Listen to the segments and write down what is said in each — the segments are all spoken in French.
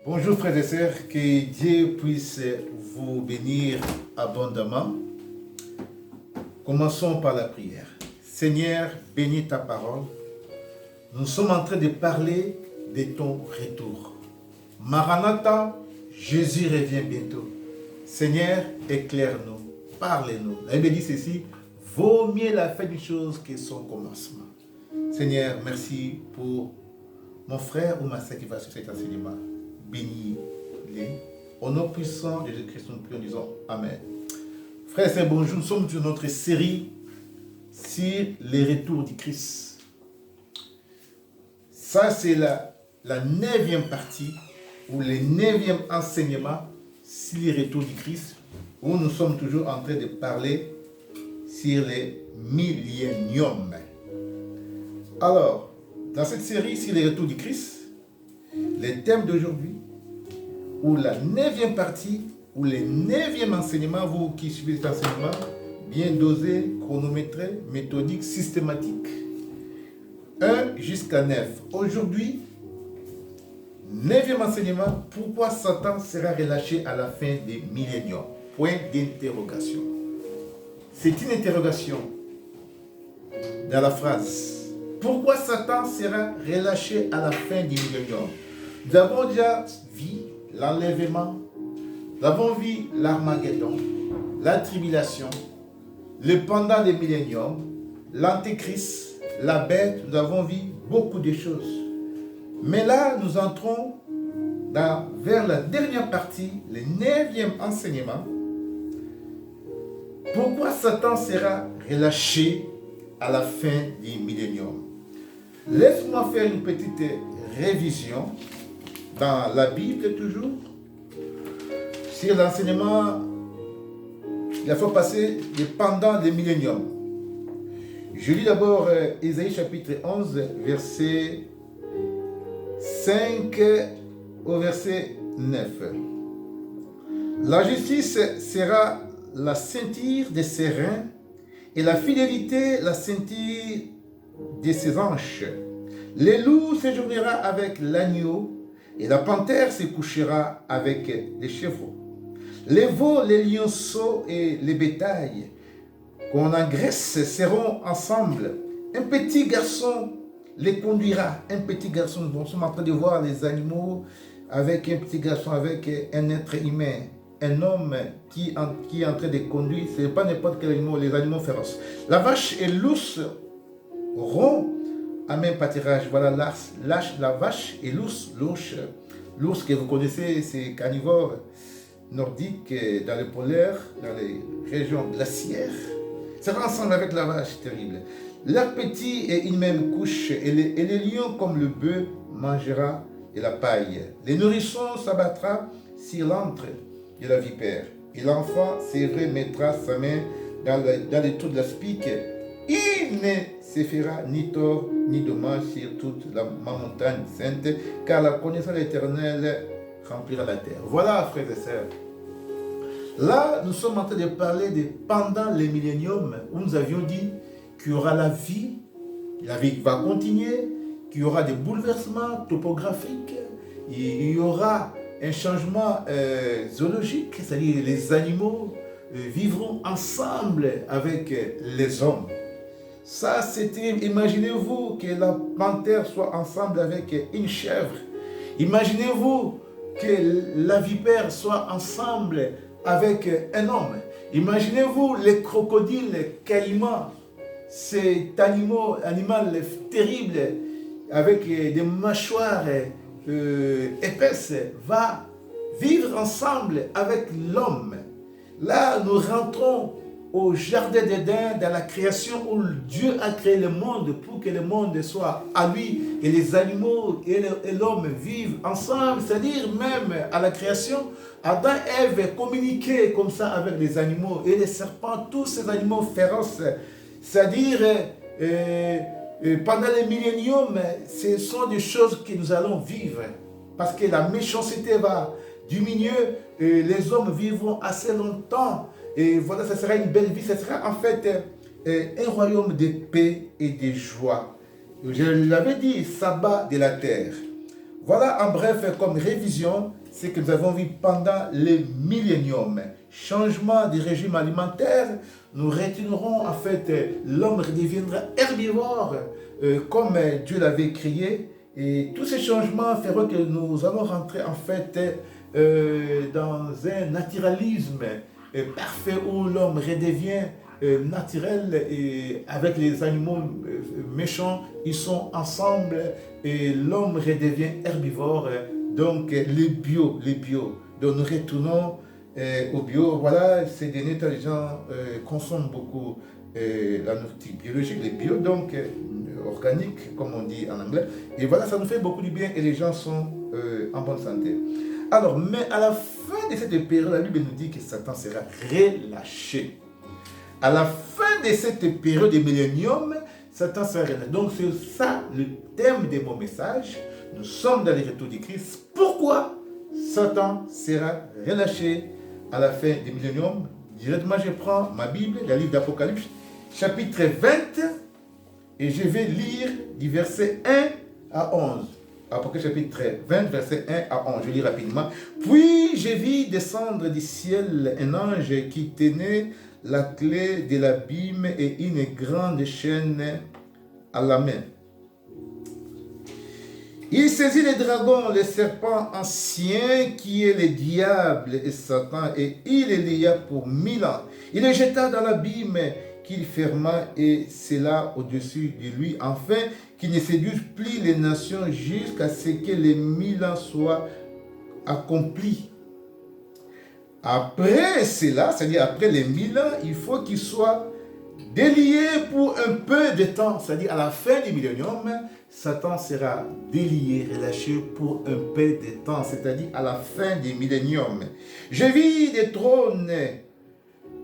Bonjour frères et sœurs, que Dieu puisse vous bénir abondamment. Commençons par la prière. Seigneur, bénis ta parole. Nous sommes en train de parler de ton retour. Maranatha, Jésus revient bientôt. Seigneur, éclaire-nous, parlez-nous. La Bible dit ceci, vaut mieux la fin d'une chose que son commencement. Seigneur, merci pour mon frère ou ma sœur qui va sur cet enseignement. Bénis-les. Au nom puissant de Jésus-Christ, nous prions, disons Amen. Frères et sœurs, bonjour. Nous sommes sur notre série sur les retours du Christ. Ça, c'est la 9e partie ou le 9e enseignement sur les retours du Christ, où nous sommes toujours en train de parler sur les milléniums. Alors, dans cette série sur les retours du Christ, le thème d'aujourd'hui, ou la 9e partie, ou le 9e enseignement, vous qui suivez cet enseignement, bien dosé, chronométré, méthodique, systématique, 1 jusqu'à 9. Aujourd'hui, 9e enseignement, pourquoi Satan sera relâché à la fin des milléniums? Point d'interrogation. C'est une interrogation dans la phrase. Pourquoi Satan sera relâché à la fin du millénium? Nous avons déjà vu l'enlèvement, nous avons vu l'Armageddon, la tribulation, le pendant des milléniums, l'antéchrist, la bête, nous avons vu beaucoup de choses. Mais là, nous entrons vers la dernière partie, le 9e enseignement. Pourquoi Satan sera relâché à la fin du millénium? Laisse-moi faire une petite révision dans la Bible toujours sur l'enseignement la fois passée pendant le millénium. Je lis d'abord Ésaïe chapitre 11, verset 5 au verset 9. La justice sera la ceinture de ses reins et la fidélité la ceinture de ses hanches. Le loup séjournera avec l'agneau et la panthère se couchera avec les chevaux. Les veaux, les lionceaux et les bétails qu'on engraisse seront ensemble. Un petit garçon les conduira. Un petit garçon, nous sommes en train de voir les animaux avec un petit garçon, avec un être humain. Un homme qui est en train de conduire, ce n'est pas n'importe quel animal, les animaux féroces. La vache et l'ours auront un même pâturage. Voilà la vache et l'ours. L'ours que vous connaissez, c'est carnivore nordique dans le polaire, dans les régions glaciaires. Ça va ensemble avec la vache, terrible. L'appétit est une même couche et les lions comme le bœuf mangera de la paille. Les nourrissons s'abattra sur l'antre de la vipère. Et l'enfant, c'est vrai, mettra sa main dans les trous de la spique. Il ne se fera ni tort ni dommage sur toute ma montagne sainte, car la connaissance de l'Éternel remplira la terre. Voilà, frères et sœurs. Là, nous sommes en train de parler de pendant les milléniums, où nous avions dit qu'il y aura la vie va continuer, qu'il y aura des bouleversements topographiques, il y aura un changement zoologique, c'est-à-dire les animaux vivront ensemble avec les hommes. Ça, c'était, imaginez-vous que la panthère soit ensemble avec une chèvre. Imaginez-vous que la vipère soit ensemble avec un homme. Imaginez-vous les crocodiles, les caïmans, cet animal terrible avec des mâchoires épaisses, va vivre ensemble avec l'homme. Là, nous rentrons au jardin d'Éden, dans la création où Dieu a créé le monde pour que le monde soit à lui et les animaux et l'homme vivent ensemble, c'est-à-dire même à la création, Adam et Ève communiquaient comme ça avec les animaux et les serpents, tous ces animaux féroces, c'est-à-dire pendant les milléniums, ce sont des choses que nous allons vivre parce que la méchanceté va diminuer, les hommes vivront assez longtemps. Et voilà, ce sera une belle vie, ce sera en fait un royaume de paix et de joie. Je l'avais dit, sabbat de la terre. Voilà en bref comme révision ce que nous avons vu pendant les milléniums. Changement du régime alimentaire, nous retiendrons en fait l'homme deviendra herbivore comme Dieu l'avait créé. Et tous ces changements feront que nous allons rentrer en fait dans un naturalisme parfait où l'homme redevient naturel et avec les animaux méchants, ils sont ensemble et l'homme redevient herbivore. Donc les bio. Donc nous retournons au bio. Voilà, ces derniers temps, les gens consomment beaucoup la nourriture biologique, les bio, donc organique, comme on dit en anglais. Et voilà, ça nous fait beaucoup du bien et les gens sont en bonne santé. Alors, mais à la fin de cette période, la Bible nous dit que Satan sera relâché. À la fin de cette période de millénium, Satan sera relâché. Donc, c'est ça le thème de mon message. Nous sommes dans le retour du Christ. Pourquoi Satan sera relâché à la fin du millénium? Directement, je prends ma Bible, le livre d'Apocalypse, chapitre 20, et je vais lire du verset 1 à 11. Apocalypse chapitre 20, verset 1 à 11. Je lis rapidement. Puis je vis descendre du ciel un ange qui tenait la clé de l'abîme et une grande chaîne à la main. Il saisit le dragon, le serpent ancien qui est le diable et Satan, et il le lia pour 1000 ans. Il le jeta dans l'abîme qu'il ferma et scella au-dessus de lui, afin qu'il ne séduise plus les nations jusqu'à ce que les 1000 ans soient accomplis. Après cela, c'est-à-dire après les 1000 ans, il faut qu'il soit délié pour un peu de temps, c'est-à-dire à la fin du millénium, Satan sera délié, relâché pour un peu de temps, c'est-à-dire à la fin du millénium. Je vis des trônes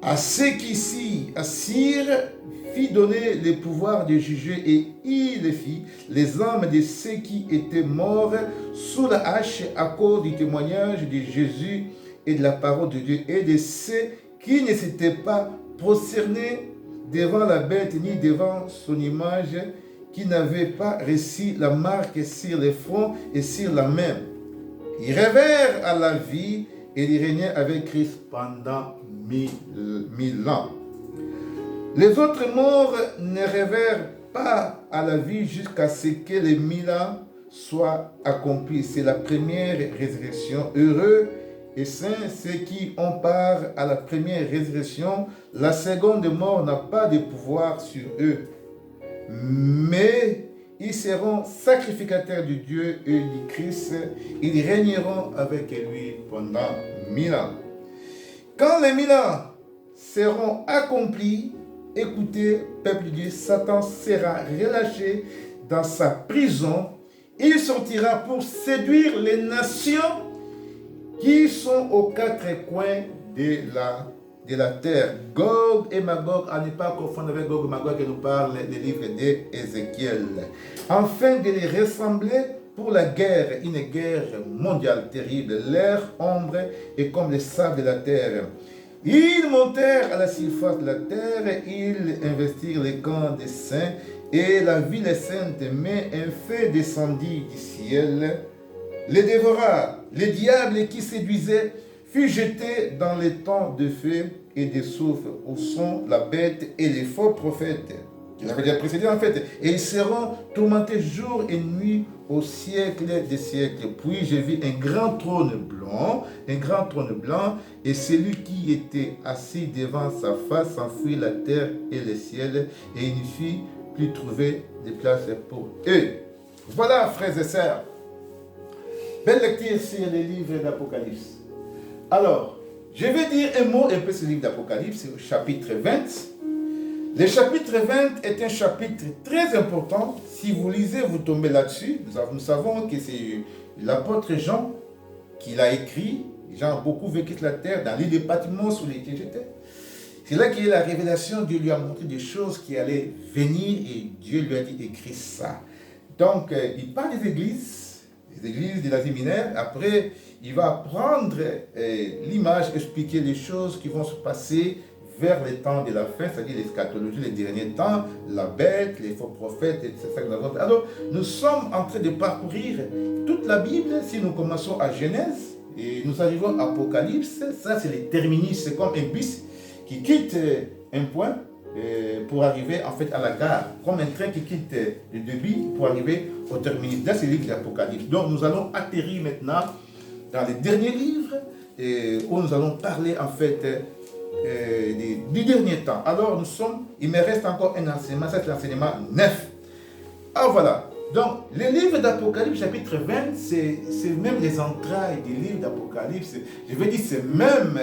à ceux qui s'y assirent, fit donner le pouvoir de juger, et il fit les âmes de ceux qui étaient morts sous la hache à cause du témoignage de Jésus et de la parole de Dieu, et de ceux qui ne s'étaient pas prosternés devant la bête ni devant son image, qui n'avaient pas reçu la marque sur le front et sur la main. Ils rêvèrent à la vie et ils régnaient avec Christ pendant 1000 ans. Les autres morts ne rêvèrent pas à la vie jusqu'à ce que les 1000 ans soient accomplis. C'est la première résurrection. Heureux et saints ceux qui ont part à la première résurrection. La seconde mort n'a pas de pouvoir sur eux, mais ils seront sacrificateurs de Dieu et du Christ. Ils régneront avec lui pendant 1000 ans. Quand les 1000 ans seront accomplis, écoutez, peuple de Dieu, Satan sera relâché dans sa prison. Il sortira pour séduire les nations qui sont aux quatre coins de la terre. Gog et Magog, à ne pas confondre avec Gog et Magog que nous parle le livre d'Ézéchiel, afin de les rassembler pour la guerre, une guerre mondiale terrible. Leur ombre est comme le sable de la terre. Ils montèrent à la surface de la terre, ils investirent les camps des saints et la ville sainte, mais un feu descendit du ciel, les dévora. Le diable qui séduisait fut jeté dans les temps de feu et de soufre, où sont la bête et les faux prophètes. Il avait déjà précédé en fait. Et ils seront tourmentés jour et nuit au siècle des siècles. Puis je vis un grand trône blanc, et celui qui était assis devant sa face s'enfuit la terre et le ciel, et il ne fit plus trouver de place pour eux. Voilà, frères et sœurs, belle lecture sur les livres d'Apocalypse. Alors, je vais dire un mot un peu sur le livre d'Apocalypse, au chapitre 20. Le chapitre 20 est un chapitre très important. Si vous lisez, vous tombez là-dessus. Nous savons que c'est l'apôtre Jean qui l'a écrit. Jean a beaucoup vécu sur la terre, dans l'île de Patmos où il était. C'est là qu'il y a la révélation. Dieu lui a montré des choses qui allaient venir et Dieu lui a dit écris ça. Donc, il parle des églises de l'Asie mineure. Après, il va prendre l'image, expliquer les choses qui vont se passer vers les temps de la fin, c'est-à-dire l'eschatologie, les derniers temps, la bête, les faux prophètes, et c'est ça que nous avons. Alors, nous sommes en train de parcourir toute la Bible. Si nous commençons à Genèse et nous arrivons à Apocalypse, ça c'est les terminus, c'est comme un bus qui quitte un point pour arriver en fait à la gare, comme un train qui quitte le débit pour arriver au terminus. Là, c'est le livre de l'Apocalypse. Donc, nous allons atterrir maintenant dans les derniers livres où nous allons parler en fait du dernier temps. Alors, il me reste encore un enseignement, c'est l'enseignement 9. Ah voilà. Donc, le livre d'Apocalypse, chapitre 20, c'est même les entrailles du livre d'Apocalypse. Je veux dire, c'est même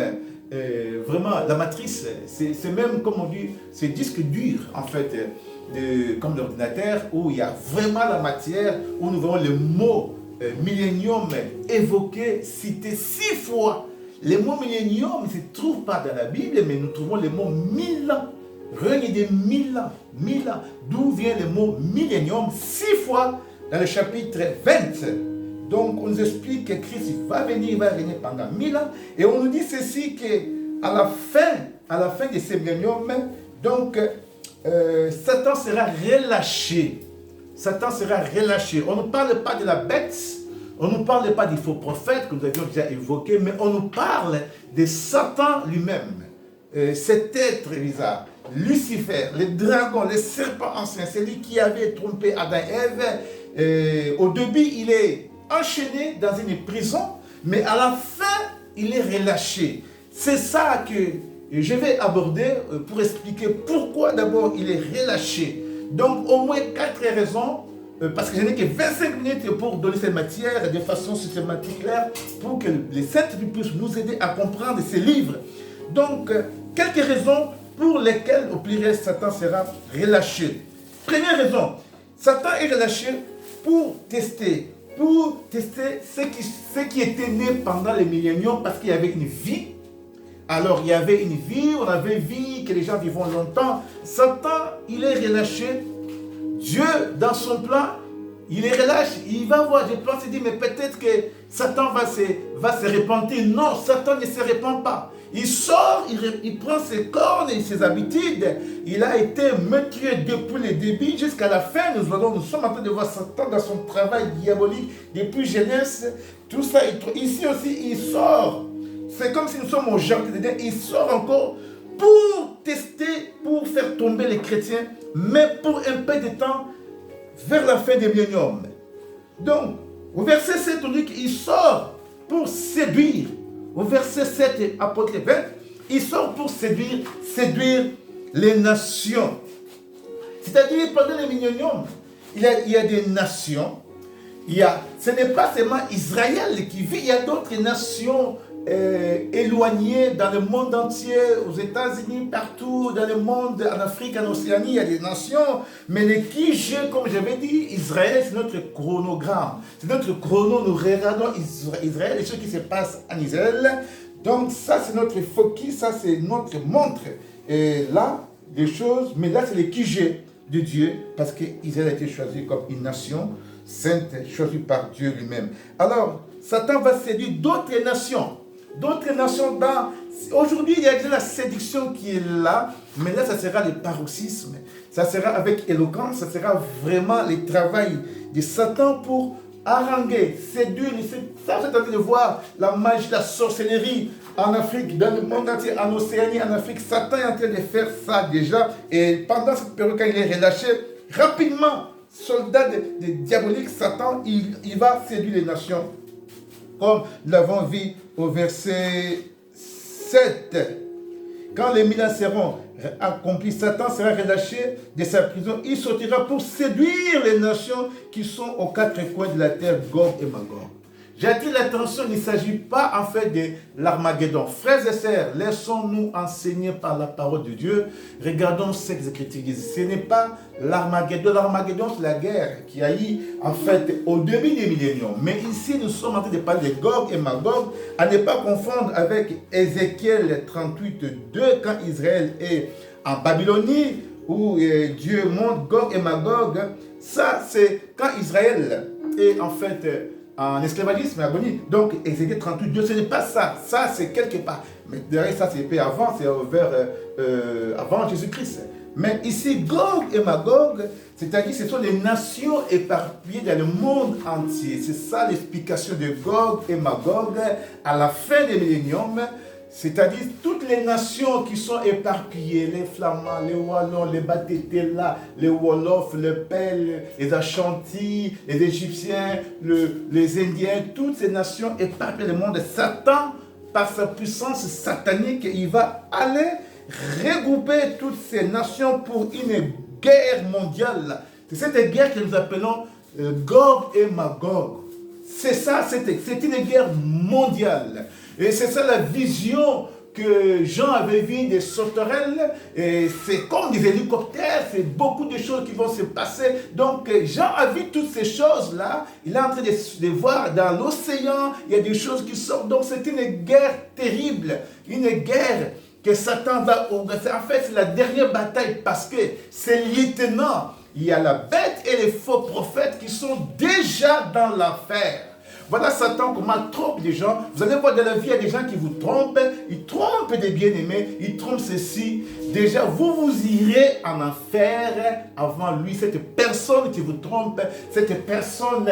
vraiment la matrice, c'est même, comme on dit, c'est disque dur, en fait, comme l'ordinateur, où il y a vraiment la matière, où nous voyons le mot millénium évoqué, cité 6 fois. Le mot millénium ne se trouve pas dans la Bible, mais nous trouvons le mot 1000 ans. Règne de 1000 ans, 1000 ans. D'où vient le mot millénium 6 fois dans le chapitre 20. Donc on nous explique que Christ va venir, il va régner pendant 1000 ans. Et on nous dit ceci qu'à la fin de ce millénium, donc Satan sera relâché. Satan sera relâché. On ne parle pas de la bête, on ne parle pas des faux prophètes que nous avions déjà évoqués, mais on nous parle de Satan lui-même. Cet être bizarre, Lucifer, le dragon, le serpent ancien, celui qui avait trompé Adam et Ève. Au début, il est enchaîné dans une prison, mais à la fin, il est relâché. C'est ça que je vais aborder pour expliquer pourquoi d'abord il est relâché. Donc au moins 4 raisons, parce que je n'ai que 25 minutes pour donner cette matière de façon systématique claire, pour que les saintes puissent nous aider à comprendre ces livres. Donc, quelques raisons pour lesquelles au pluriel Satan sera relâché. Première raison, Satan est relâché pour tester ce qui était né pendant les milléniums, parce qu'il y avait une vie. Alors il y avait une vie, on avait vu que les gens vivent longtemps. Satan, il est relâché. Dieu, dans son plan, il est relâché. Il va voir, je pense, il dit, mais peut-être que Satan va se repentir. Non, Satan ne se repent pas. Il sort, il prend ses cornes et ses habitudes. Il a été meurtrier depuis le début jusqu'à la fin. Nous sommes en train de voir Satan dans son travail diabolique depuis Genèse. Tout ça, ici aussi, il sort. C'est comme si nous sommes au jardin d'Éden. Il sort encore pour tester, pour faire tomber les chrétiens, mais pour un peu de temps, vers la fin des milléniums. Donc, au verset 7, on dit qu'il sort pour séduire. Au verset 7, Apôtre 20, il sort pour séduire les nations. C'est-à-dire, pendant les milléniums, il y a des nations. Ce n'est pas seulement Israël qui vit, il y a d'autres nations éloignées dans le monde entier, aux États-Unis, partout, dans le monde, en Afrique, en Océanie, il y a des nations. Mais les QG, comme j'avais dit, Israël, c'est notre chronogramme. C'est notre chrono, nous regardons Israël et ce qui se passe en Israël. Donc ça, c'est notre focus, ça, c'est notre montre. Et là, des choses, mais là, c'est les QG de Dieu, parce qu'Israël a été choisi comme une nation sainte, choisie par Dieu lui-même. Alors, Satan va séduire d'autres nations. Aujourd'hui, il y a déjà la séduction qui est là, mais là, ça sera le paroxysme. Ça sera avec éloquence, ça sera vraiment le travail de Satan pour haranguer, séduire. Ça, vous êtes en train de voir la magie, la sorcellerie en Afrique, dans le monde entier, en Océanie, en Afrique. Satan est en train de faire ça déjà. Et pendant cette période, quand il est relâché, rapidement, soldat de diabolique, Satan, il va séduire les nations. Comme nous l'avons vu au verset 7. Quand les 1000 ans seront accomplis, Satan sera relâché de sa prison. Il sortira pour séduire les nations qui sont aux 4 coins de la terre, Gog et Magog. J'attire l'attention, il ne s'agit pas en fait de l'Armageddon. Frères et sœurs, laissons-nous enseigner par la parole de Dieu. Regardons ce que les Écritures disent. Ce n'est pas l'Armageddon. L'Armageddon, c'est la guerre qui a eu en fait au début des milléniums. Mais ici, nous sommes en train de parler de Gog et Magog, à ne pas confondre avec Ézéchiel 38, 2, quand Israël est en Babylonie, où Dieu montre Gog et Magog. Ça, c'est quand Israël est en fait en esclavagisme et agonie. Donc, Ézéchiel 38, 2, ce n'est pas ça. Ça, c'est quelque part. Mais derrière ça, c'est peu avant, c'est avant Jésus-Christ. Mais ici, Gog et Magog, c'est-à-dire que ce sont les nations éparpillées dans le monde entier. C'est ça l'explication de Gog et Magog à la fin des milléniums. C'est-à-dire toutes les nations qui sont éparpillées, les Flamands, les Wallons, les Batétélas, les Wolofs, les Pels, les Ashantis, les Égyptiens, les Indiens, toutes ces nations éparpillées dans le monde. Satan, par sa puissance satanique, il va aller regrouper toutes ces nations pour une guerre mondiale. C'est cette guerre que nous appelons Gog et Magog. C'est ça, c'est une guerre mondiale. Et c'est ça la vision que Jean avait vue des sauterelles. Et c'est comme des hélicoptères, c'est beaucoup de choses qui vont se passer. Donc Jean a vu toutes ces choses-là. Il est en train de voir dans l'océan, il y a des choses qui sortent. Donc c'est une guerre terrible, une guerre que Satan va organiser. En fait, c'est la dernière bataille parce que ces lieutenants, il y a la bête et les faux prophètes qui sont déjà dans l'affaire. Voilà Satan comment trompe les gens. Vous allez voir dans la vie, il y a des gens qui vous trompent. Ils trompent des bien-aimés. Ils trompent ceci. Déjà, vous irez en enfer avant lui. Cette personne qui vous trompe, cette personne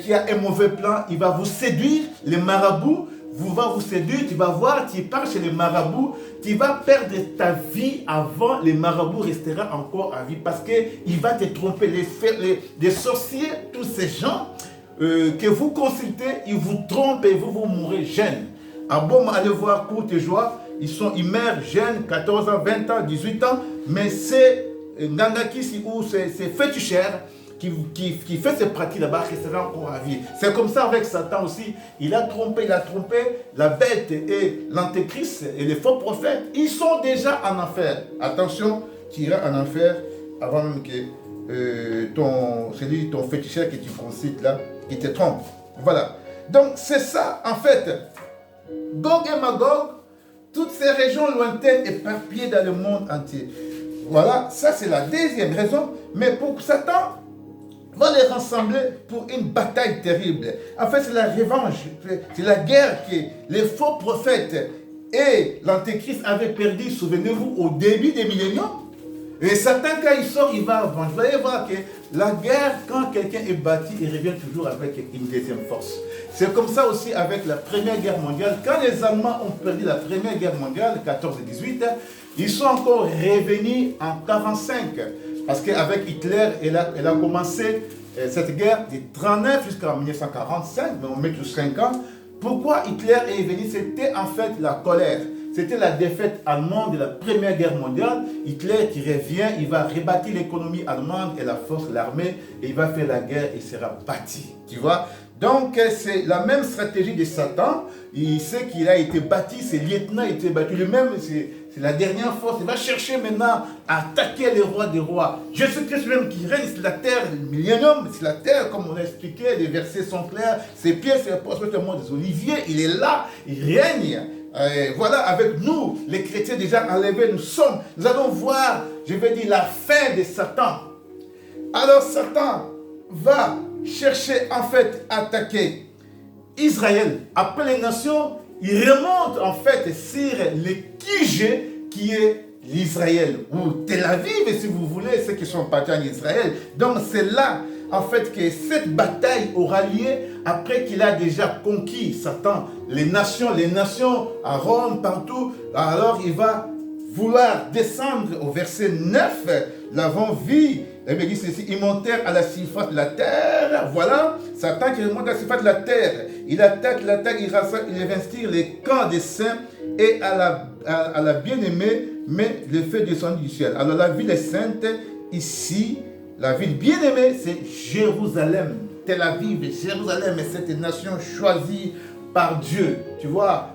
qui a un mauvais plan, il va vous séduire. Les marabouts va vous séduire. Tu vas voir, tu pars chez les marabouts. Tu vas perdre ta vie avant les marabouts resteront encore à vie. Parce qu'il va te tromper. Les sorciers, tous ces gens que vous consultez, ils vous trompent et vous mourrez jeunes. À bon, allez voir Courte Joie, ils meurent jeunes, 14 ans, 20 ans, 18 ans, mais c'est Ngangakis ou c'est féticheur qui fait ces pratiques là-bas, qui sera encore à vie. C'est comme ça avec Satan aussi. Il a trompé la bête et l'antéchrist et les faux prophètes. Ils sont déjà en enfer. Attention, tu iras en enfer avant même que ton féticheur que tu consultes là, qui te trompe. Voilà. Donc c'est ça en fait. Gog et Magog, toutes ces régions lointaines éparpillées dans le monde entier. Voilà, ça c'est la deuxième raison. Mais pour Satan, va les rassembler pour une bataille terrible. En fait, c'est la revanche. C'est la guerre que les faux prophètes et l'antéchrist avaient perdu, souvenez-vous, au début des milléniums. Et Satan, quand il sort, il va avant. Vous allez voir que la guerre, quand quelqu'un est battu, il revient toujours avec une deuxième force. C'est comme ça aussi avec la Première Guerre mondiale. Quand les Allemands ont perdu la Première Guerre mondiale, 14-18, ils sont encore revenus en 1945. Parce qu'avec Hitler, elle a commencé cette guerre de 1939 jusqu'en 1945, mais on met tous 5 ans. Pourquoi Hitler est venu? C'était en fait la colère. C'était la défaite allemande de la Première Guerre mondiale. Hitler qui revient, il va rebâtir l'économie allemande et la force, l'armée, et il va faire la guerre et sera bâti. Tu vois? Donc c'est la même stratégie de Satan. Il sait qu'il a été bâti, ses lieutenants ont été battus. Lui-même, c'est la dernière force. Il va chercher maintenant à attaquer les rois des rois. Jésus-Christ même qui règne sur la terre, le millénium, c'est la terre, comme on a expliqué, les versets sont clairs. Ses pieds, c'est le poste des oliviers. Il est là, il règne. Voilà, avec nous, les chrétiens déjà enlevés, nous allons voir, je vais dire, la fin de Satan. Alors Satan va chercher en fait à attaquer Israël. Après les nations, il remonte en fait sur le QG qui est l'Israël, ou Tel Aviv si vous voulez, ceux qui sont partis en Israël. Donc c'est là en fait que cette bataille aura lieu après qu'il a déjà conquis Satan, les nations à Rome, partout. Alors il va vouloir descendre au verset 9, l'avons vu. Il dit ceci, ils montèrent à la surface de la terre. Voilà, Satan qui remonte à la surface de la terre. Il attaque la terre, il investit les camps des saints et à la bien-aimée, mais le feu descend du ciel. Alors la ville est sainte, ici, la ville bien-aimée, c'est Jérusalem. Tel Aviv, Jérusalem est cette nation choisie par Dieu. Tu vois,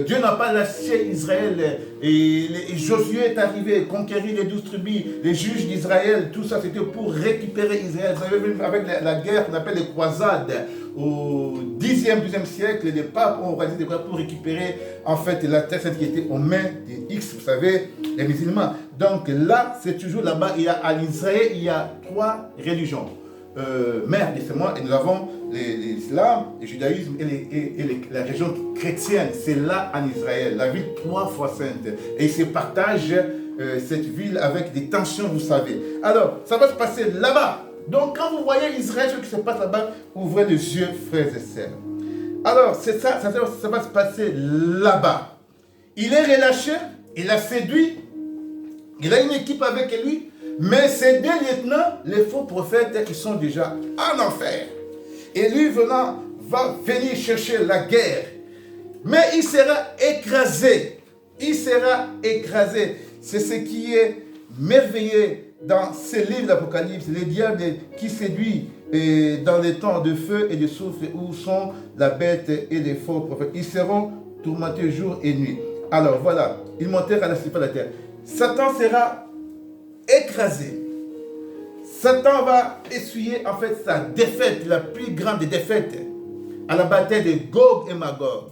Dieu n'a pas lâché Israël. Et Josué est arrivé, conquérir les 12 tribus, les juges d'Israël, tout ça c'était pour récupérer Israël. Vous savez, avec la guerre qu'on appelle les croisades, au 10e, 12e siècle, les papes ont réalisé des guerres pour récupérer en fait la terre qui était aux mains des X, vous savez, les musulmans. Donc là, c'est toujours là-bas, en Israël, il y a 3 religions. mère des témoins, et nous avons l'islam, le judaïsme et la région chrétienne. C'est là en Israël, la ville 3 fois sainte. Et ils se partagent cette ville avec des tensions, vous savez. Alors, ça va se passer là-bas. Donc, quand vous voyez Israël, ce qui se passe là-bas, ouvrez les yeux, frères et sœurs. Alors, c'est ça va se passer là-bas. Il est relâché, il a séduit, il a une équipe avec lui, mais ces deux lieutenants, les faux prophètes, qui sont déjà en enfer. Et lui va venir chercher la guerre. Mais il sera écrasé. Il sera écrasé. C'est ce qui est merveilleux dans ces livres d'Apocalypse. Les diables qui séduisent dans les temps de feu et de soufre où sont la bête et les faux prophètes. Ils seront tourmentés jour et nuit. Alors voilà, ils montèrent à la surface de la terre. Satan sera écrasé. Satan va essuyer en fait sa défaite, la plus grande des défaites, à la bataille de Gog et Magog.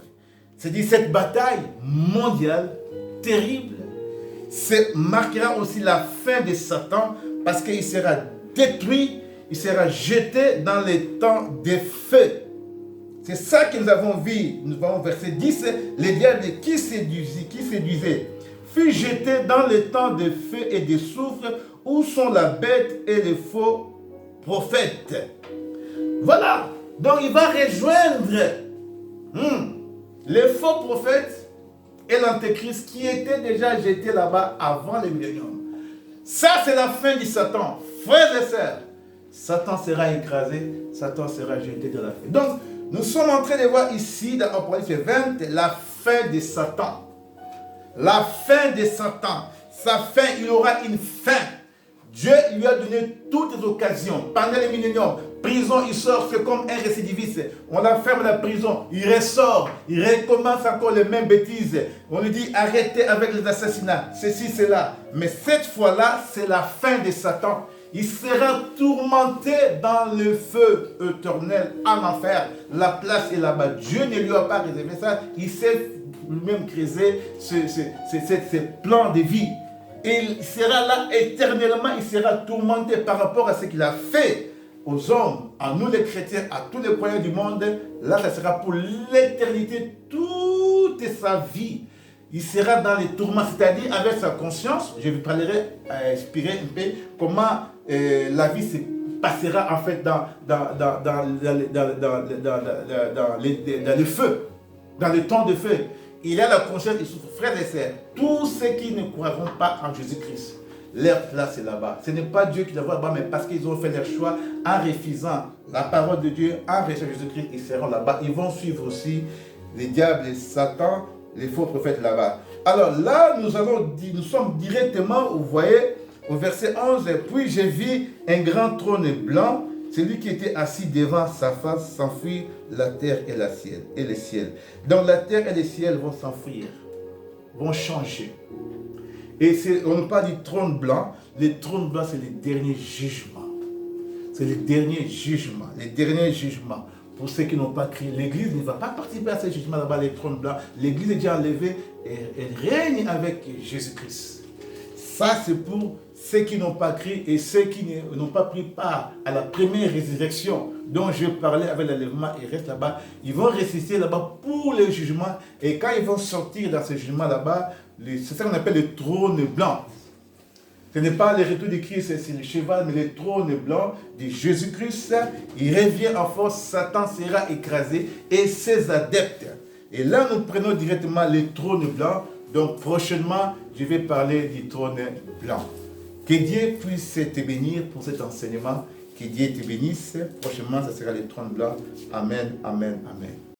C'est-à-dire cette bataille mondiale, terrible, marquera aussi la fin de Satan parce qu'il sera détruit, il sera jeté dans les temps des feux. C'est ça que nous avons vu. Nous avons verset 10, les diables qui séduisaient, fut jeté dans les temps de feu et de soufre où sont la bête et les faux prophètes. Voilà. Donc il va rejoindre les faux prophètes et l'antéchrist qui étaient déjà jetés là-bas avant le millénium. Ça, c'est la fin du Satan. Frères et sœurs, Satan sera écrasé, Satan sera jeté de la feu. Donc, nous sommes en train de voir ici, dans Apocalypse 20, la fin de Satan. La fin de Satan. Sa fin, il aura une fin. Dieu lui a donné toutes les occasions. Pendant le millénium, prison, il sort, c'est comme un récidiviste. On la ferme la prison, il ressort, il recommence encore les mêmes bêtises. On lui dit arrêtez avec les assassinats, ceci, cela. Mais cette fois-là, c'est la fin de Satan. Il sera tourmenté dans le feu éternel en enfer. La place est là-bas. Dieu ne lui a pas réservé ça. Il s'est lui-même créé ce plan de vie. Et il sera là éternellement, il sera tourmenté par rapport à ce qu'il a fait aux hommes, à nous les chrétiens, à tous les croyants du monde. Là, ça sera pour l'éternité, toute sa vie. Il sera dans les tourments, c'est-à-dire avec sa conscience. Je vous parlerai, inspirer un peu comment la vie se passera en fait dans le feu, dans le temps de feu. Il a la conscience, il souffre. Frères et sœurs, tous ceux qui ne croiront pas en Jésus-Christ, leur place est là-bas. Ce n'est pas Dieu qui la voit là-bas, mais parce qu'ils ont fait leur choix en refusant la parole de Dieu, en rejetant Jésus-Christ, ils seront là-bas. Ils vont suivre aussi les diables et Satan, les faux prophètes là-bas. Alors là, nous sommes directement, vous voyez, au verset 11, puis j'ai vu un grand trône blanc, celui qui était assis devant sa face s'enfuir la terre et le ciel. Donc la terre et le ciel vont s'enfuir, vont changer. Et on parle du trône blanc. Le trône blanc, c'est le dernier jugement. C'est le dernier jugement. Les derniers jugements. Pour ceux qui n'ont pas crié, l'Église ne va pas participer à ce jugement là-bas, les trônes blancs. L'Église est déjà enlevée et elle règne avec Jésus-Christ. Ça, c'est pour ceux qui n'ont pas crié et ceux qui n'ont pas pris part à la première résurrection dont je parlais avec l'enlèvement, ils restent là-bas. Ils vont résister là-bas pour le jugement. Et quand ils vont sortir dans ce jugement là-bas, c'est ça qu'on appelle le trône blanc. Ce n'est pas le retour de Christ, c'est le cheval, mais le trône blanc de Jésus-Christ. Il revient en force, Satan sera écrasé et ses adeptes. Et là, nous prenons directement le trône blanc. Donc prochainement, je vais parler du trône blanc. Que Dieu puisse te bénir pour cet enseignement. Que Dieu te bénisse. Prochainement, ce sera le trône blanc. Amen, amen, amen.